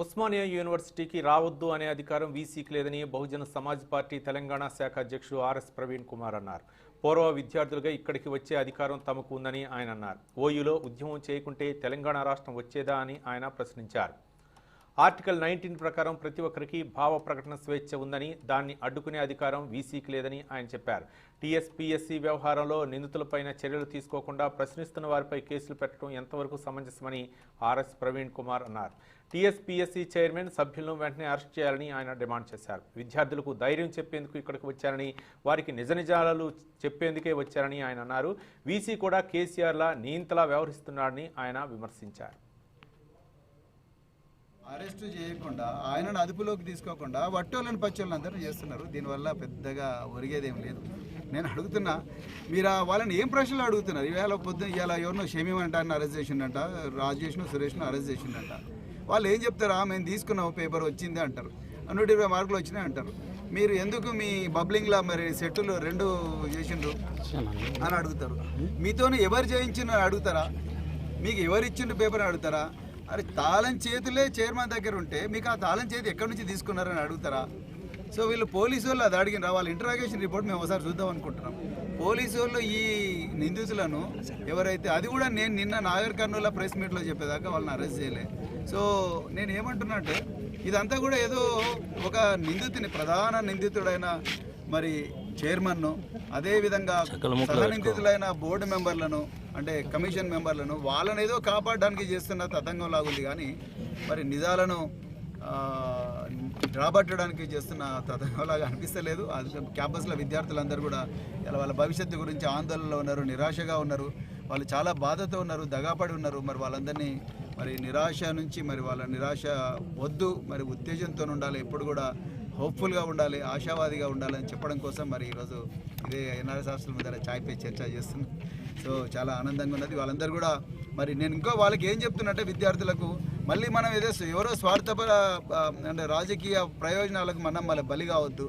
ఉస్మానియా యూనివర్సిటీకి రావద్దు అనే అధికారం వీసీకి లేదని బహుజన సమాజ్ పార్టీ తెలంగాణ శాఖ అధ్యక్షుడు ఆర్ఎస్ ప్రవీణ్ కుమార్ అన్నారు. పూర్వ విద్యార్థులుగా ఇక్కడికి వచ్చే అధికారం తమకు ఉందని ఆయన అన్నారు. ఓయూలో ఉద్యమం చేయకుంటే తెలంగాణ రాష్ట్రం వచ్చేదా అని ఆయన ప్రశ్నించారు. ఆర్టికల్ 19 ప్రకారం ప్రతి ఒక్కరికి భావ ప్రకటన స్వేచ్ఛ ఉందని, దాన్ని అడ్డుకునే అధికారం వీసీకి లేదని ఆయన చెప్పారు. టీఎస్పీఎస్సీ వ్యవహారంలో నిందితులపైన చర్యలు తీసుకోకుండా ప్రశ్నిస్తున్న వారిపై కేసులు పెట్టడం ఎంతవరకు సమంజసమని ఆర్ఎస్ ప్రవీణ్ కుమార్ అన్నారు. టీఎస్పీఎస్సీ చైర్మన్ సభ్యులను వెంటనే అరెస్ట్ చేయాలని ఆయన డిమాండ్ చేశారు. విద్యార్థులకు ధైర్యం చెప్పేందుకు ఇక్కడికి వచ్చారని, వారికి నిజ నిజాలు చెప్పేందుకే వచ్చారని ఆయన అన్నారు. వీసీ కూడా కేసీఆర్లా నియంతలా వ్యవహరిస్తున్నాడని ఆయన విమర్శించారు. అరెస్ట్ చేయకుండా ఆయనను అదుపులోకి తీసుకోకుండా వట్టోళ్ళని పచ్చోళ్ళని అందరూ చేస్తున్నారు. దీనివల్ల పెద్దగా ఒరిగేదేం లేదు. నేను అడుగుతున్నా, మీరు వాళ్ళని ఏం ప్రశ్నలు అడుగుతున్నారు? ఇవాళ ఎవరినో షమీమంటాన్ని అరెస్ట్ చేసిండంట, రాజేష్ను సురేష్ను అరెస్ట్ చేసిండంట. వాళ్ళు ఏం చెప్తారా? మేము తీసుకున్నాం, పేపర్ వచ్చింది అంటారు, 120 మార్కులు వచ్చినాయి అంటారు. మీరు ఎందుకు మీ బబ్లింగ్లా మరి సెట్టులు 2 చేసిండ్రు అని అడుగుతారు. మీతోనే ఎవరు చేయించిన అడుగుతారా? మీకు ఎవరు ఇచ్చిండ్రు పేపర్ అని అడుగుతారా? అరే, తాళం చేతులే చైర్మన్ దగ్గర ఉంటే మీకు ఆ తాళం చేతి ఎక్కడి నుంచి తీసుకున్నారని అడుగుతారా? సో వీళ్ళు పోలీసు వాళ్ళు అది అడిగిన వాళ్ళ ఇంటరాగేషన్ రిపోర్ట్ మేము ఒకసారి చూద్దాం అనుకుంటున్నాం. పోలీసు వాళ్ళు ఈ నిందితులను ఎవరైతే, అది కూడా నేను నిన్న నాగర్ కర్నూలు ప్రెస్ మీట్లో చెప్పేదాకా వాళ్ళని అరెస్ట్ చేయలే. సో నేను ఏమంటున్నా అంటే, ఇదంతా కూడా ఏదో ఒక నిందితుని, ప్రధాన నిందితుడైన మరి చైర్మన్ను, అదేవిధంగా సహనిందితులైన బోర్డు మెంబర్లను, అంటే కమిషన్ మెంబర్లను, వాళ్ళని ఏదో కాపాడడానికి చేస్తున్న తతంగం లాగుంది. కానీ మరి నిజాలను రాబట్టడానికి చేస్తున్న తతంగంలాగా అనిపిస్తలేదు. అది క్యాంపస్లో విద్యార్థులందరూ కూడా ఇలా వాళ్ళ భవిష్యత్తు గురించి ఆందోళనలో ఉన్నారు, నిరాశగా ఉన్నారు, వాళ్ళు చాలా బాధతో ఉన్నారు, దగాపడి ఉన్నారు. మరి వాళ్ళందరినీ మరి నిరాశ నుంచి, మరి వాళ్ళ నిరాశ వద్దు, మరి ఉత్తేజంతో ఉండాలి, ఎప్పుడు కూడా హోప్ఫుల్గా ఉండాలి, ఆశావాదిగా ఉండాలని చెప్పడం కోసం మరి ఈరోజు ఇదే ఎన్ఆర్ఎస్ హాస్టల్ మీద చాయ్ పే చర్చ చేస్తున్నాం. సో చాలా ఆనందంగా ఉన్నది. వాళ్ళందరూ కూడా మరి నేను ఇంకో వాళ్ళకి ఏం చెప్తున్నట్టే, విద్యార్థులకు మళ్ళీ మనం ఎవరో స్వార్థపర అంటే రాజకీయ ప్రయోజనాలకు మనం మళ్ళీ బలి కావద్దు.